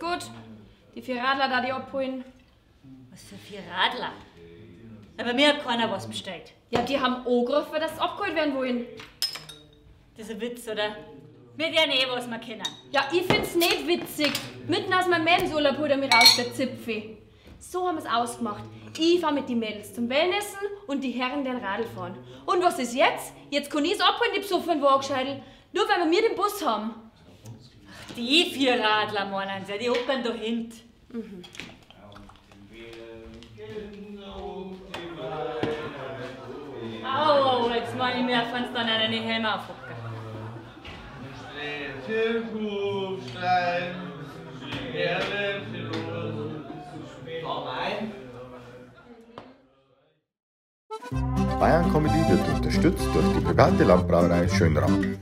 gut. Die 4 Radler da, die abholen. Was für 4 Radler? Aber mir hat keiner was bestellt. Ja, die haben angerufen, dass sie abgeholt werden wollen. Das ist ein Witz, oder? Wir werden eh was wir kennen. Ja, ich find's nicht witzig. Mitten aus meinem Mädelsurlaub holt er mich raus, der Zipfi. So haben wir's ausgemacht. Ich fahr mit den Mädels zum Wellnessen und die Herren den Radl fahren. Und was ist jetzt? Jetzt kann ich's abholen, die besoffenen Wagenscheidel. Nur weil wir den Bus haben. Ach, die 4 Radler, meinen sie, die hocken da hint. Au, jetzt meine ich mir, fand's dann einen Helm aufhocken. Bayern Comedy wird unterstützt durch die private Landbrauerei Schönramm.